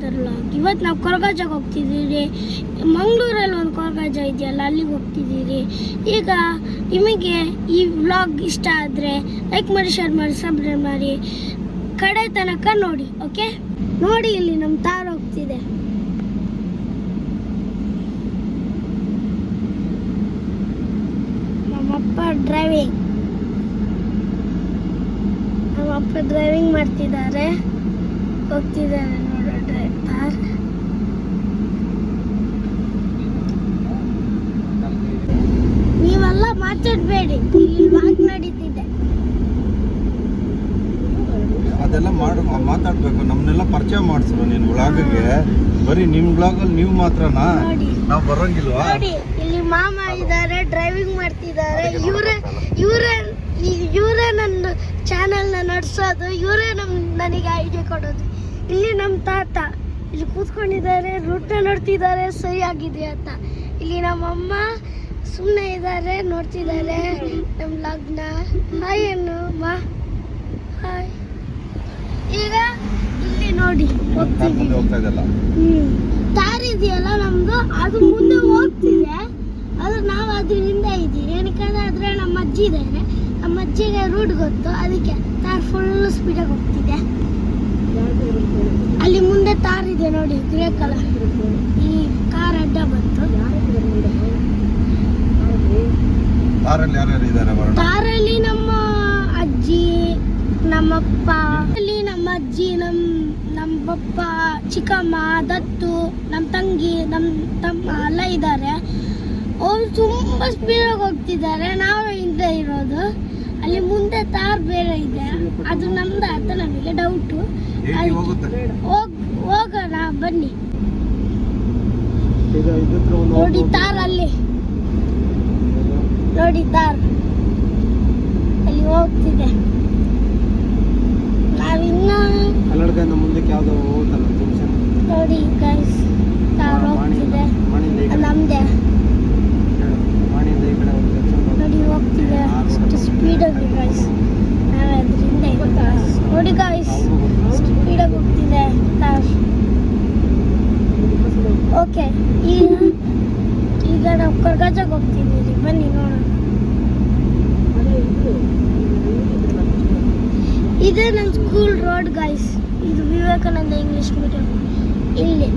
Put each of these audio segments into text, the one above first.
Another vlog. ಇವತ್ತು ನಾವು ಕೊರಗಜ್ಜಗೆ ಹೋಗ್ತಿದ್ದೀರಿ. ಮಂಗಳೂರಲ್ಲಿ ಒಂದು ಕೊರಗಜ್ಜ ಇದೆಯಲ್ಲ, ಅಲ್ಲಿಗೆ ಹೋಗ್ತಿದ್ದೀರಿ. ಈಗ ನಿಮಗೆ ಈ ವ್ಲಾಗ್ ಇಷ್ಟ ಆದರೆ ಲೈಕ್ ಮಾಡಿ, ಶೇರ್ ಮಾಡಿ, ಸಬ್ಸ್ಕ್ರೈಬ್ ಮಾಡಿ, ಕಡೆ ತನಕ ನೋಡಿ. ಓಕೆ, ನೋಡಿ ಇಲ್ಲಿ ನಮ್ಮ ತಾರ್ ಹೋಗ್ತಿದೆ. ನಮ್ಮಪ್ಪ ಡ್ರೈವಿಂಗ್ ಮಾಡ್ತಿದ್ದಾರೆ, ಹೋಗ್ತಿದ್ದಾರೆ ನೋಡೋಣ ತಾರ್. ನೀವೆಲ್ಲ ಮಾತಾಡಬೇಡಿ, ಇಲ್ಲಿ ವಾಕ್ ನಡೀತಿದೆ. ಅದೆಲ್ಲ ಮಾತಾಡ್ಬೇಕು. ನಮ್ಮನ್ನೆಲ್ಲ ಪರಿಚಯ ಮಾಡಿಸ್ರು ನೀನು ವ್ಲಾಗ್ಗೆ. ಬರೀ ನಿಮ್ಮ ವ್ಲಾಗಲ್ಲಿ ನೀವು ಮಾತ್ರನಾ? ನಾವು ಬರೋಂಗಿಲ್ವಾ? ನೋಡಿ ಇಲ್ಲಿ ಮಾಮ ಇದ್ದಾರೆ, ಡ್ರೈವಿಂಗ್ ಮಾಡ್ತಿದ್ದಾರೆ. ಇವರೇ ನನ್ನ ಚಾನೆಲ್ನ ನಡೆಸೋದು, ಇವರೇ ನನಗೆ ಐಡಿಯಾ ಕೊಡೋದು. ಇಲ್ಲಿ ನಮ್ಮ ತಾತ ಇಲ್ಲಿ ಕೂತ್ಕೊಂಡಿದ್ದಾರೆ, ರೂಟ್ನ ನೋಡ್ತಿದ್ದಾರೆ ಸರಿಯಾಗಿದೆ ಅಂತ. ಇಲ್ಲಿ ನಮ್ಮಮ್ಮ ಸುಮ್ಮನೆ ಇದ್ದಾರೆ, ನೋಡ್ತಿದ್ದಾರೆ ನಮ್ಮ ಲಗ್ನ. ಹಾಯ್ ಅನ್ನು ಮಾ, ಹಾಯ್. ಈಗ ಇಲ್ಲಿ ನೋಡಿ ತಾರ್ ಇದೆಯಲ್ಲ ನಮ್ದು, ಅದು ಮುಂದೆ ಹೋಗ್ತಿದೆ. ಅದು ನಾವು ಅದ್ರ ಹಿಂದೆ ಇದ್ದೀವಿ. ಏನಕ್ಕಂದ್ರೆ ನಮ್ಮ ಅಜ್ಜಿ ಇದ್ದಾರೆ, ನಮ್ಮ ಅಜ್ಜಿಗೆ ರೂಟ್ ಗೊತ್ತು, ಅದಕ್ಕೆ ತಾರ್ ಫುಲ್ ಸ್ಪೀಡಾಗಿ ಹೋಗ್ತಿದೆ. ಅಲ್ಲಿ ಮುಂದೆ ತಾರ್ ಇದೆ ನೋಡಿ, ಗ್ರೇ ಕಲರ್. ಈ ಕಾರ್ ಅಡ್ಡ ಬಂತು. ತಾರಲ್ಲಿ ನಮ್ಮ ಅಜ್ಜಿ, ನಮ್ಮಪ್ಪ, ಅಲ್ಲಿ ನಮ್ಮ ಅಜ್ಜಿ, ನಮ್ಮ ಪಪ್ಪ, ಚಿಕ್ಕಮ್ಮ, ದತ್ತು, ನಮ್ಮ ತಂಗಿ, ನಮ್ಮ ತಮ್ಮ ಎಲ್ಲ ಇದ್ದಾರೆ. ಅವ್ರು ತುಂಬ ಸ್ಪೀಡಾಗಿ ಹೋಗ್ತಿದ್ದಾರೆ, ನಾವು ಹಿಂದೆ ಇರೋದು. ಅಲ್ಲಿ ಮುಂದೆ ತಾರ್ ಬೇರೆ ಇದೆ, ಅದು ನಮ್ದು ಅಂತ ನಮಗೆ ಡೌಟು. ಹೋಗೋಣ ಬನ್ನಿ. ನೋಡಿ ತಾರ್ ಅಲ್ಲಿ, ನೋಡಿ ತಾರ್ ಅಲ್ಲಿ ಹೋಗ್ತಿದೆ. ನಾವಿನ್ನ ಮುಂದಕ್ಕೆ ಯಾವ್ದೋ ಹೋಗ್ತಲ್ಲ ನೋಡಿ ಗೈಸ್, ತಾರ್ ಹೋಗ್ತಿದೆ, ನಮ್ದೆ ನೋಡಿ ಹೋಗ್ತಿದೆ ಅಷ್ಟು ಸ್ಪೀಡಾಗಿ ಗೈಸ್. ನಾವು ಅದರಿಂದ ನೋಡಿ ಗೈಸ್, ಸ್ಪೀಡಾಗಿ ಹೋಗ್ತಿದೆ ತಾರ್. ಓಕೆ, ಈಗ ನಾವು ಕೊರಗಜ್ಜಗೆ ಹೋಗ್ತಿದ್ದೀವಿ, ಬನ್ನಿ ನೋಡೋಣ. ಇದೇ ನನ್ನ ಸ್ಕೂಲ್ ರೋಡ್ ಗೈಸ್. ಇದು ವಿವೇಕಾನಂದ ಇಂಗ್ಲಿಷ್ ಮೀಡಿಯಂ. ಇಲ್ಲಿ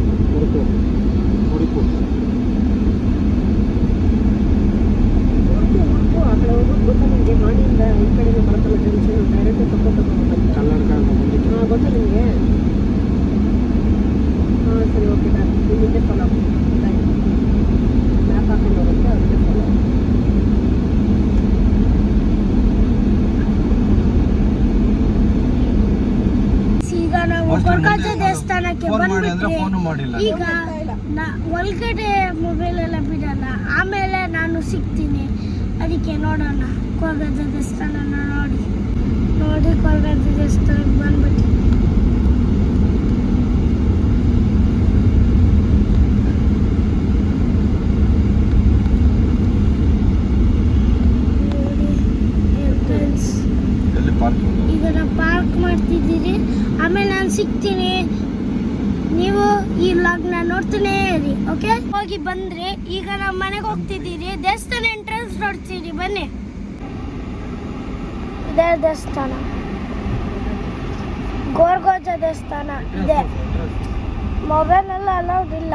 ಸರಿ, ಓಕೆ, ನಿಮಗೆ ಫಾಲೋ ಮ್ಯಾಪ್ ಹಾಕೊಂಡು ಹೋಗುತ್ತೆ, ಅದಕ್ಕೆ ಫಾಲೋ. ಈಗ ನಾವು ಕೊರಗಜ್ಜ ದೇವಸ್ಥಾನಕ್ಕೆ ಬಂದ್ಬಿಟ್ರಿ. ಈಗ ಒಳಗಡೆ ಮೊಬೈಲ್ ಎಲ್ಲ ಬಿಡಲ್ಲ, ಆಮೇಲೆ ನಾನು ಸಿಗ್ತೀನಿ. ಅದಕ್ಕೆ ನೋಡೋಣ ಕೊರಗಜ್ಜ ದೇವಸ್ಥಾನನ. ನೋಡಿ ಕೊರಗಜ್ಜ ದೇವಸ್ಥಾನಕ್ಕೆ ಬಂದ್ಬಿಟ್ಟು ಈಗ ನಾವು ಪಾರ್ಕ್ ಮಾಡ್ತಿದ್ದೀರಿ. ಆಮೇಲೆ ನಾನು ಸಿಗ್ತೀನಿ, ನೀವು ಈ ವ್ಲಾಗ್ನ ನೋಡ್ತಾನೇ ಇರಿ. ಓಕೆ, ಹೋಗಿ ಬಂದ್ರಿ. ಈಗ ನಾವು ಮನೆಗೆ ಹೋಗ್ತಿದ್ದೀರಿ. ದೇವಸ್ಥಾನ ಎಂಟ್ರೆನ್ಸ್ ನೋಡ್ತೀರಿ, ಬನ್ನಿ. ಇದೇ ದೇವಸ್ಥಾನ, ಕೊರಗಜ್ಜ ದೇವಸ್ಥಾನ ಇದೆ. ಮೊಬೈಲ್ ಎಲ್ಲ ಅಲೌಡ್ ಇಲ್ಲ.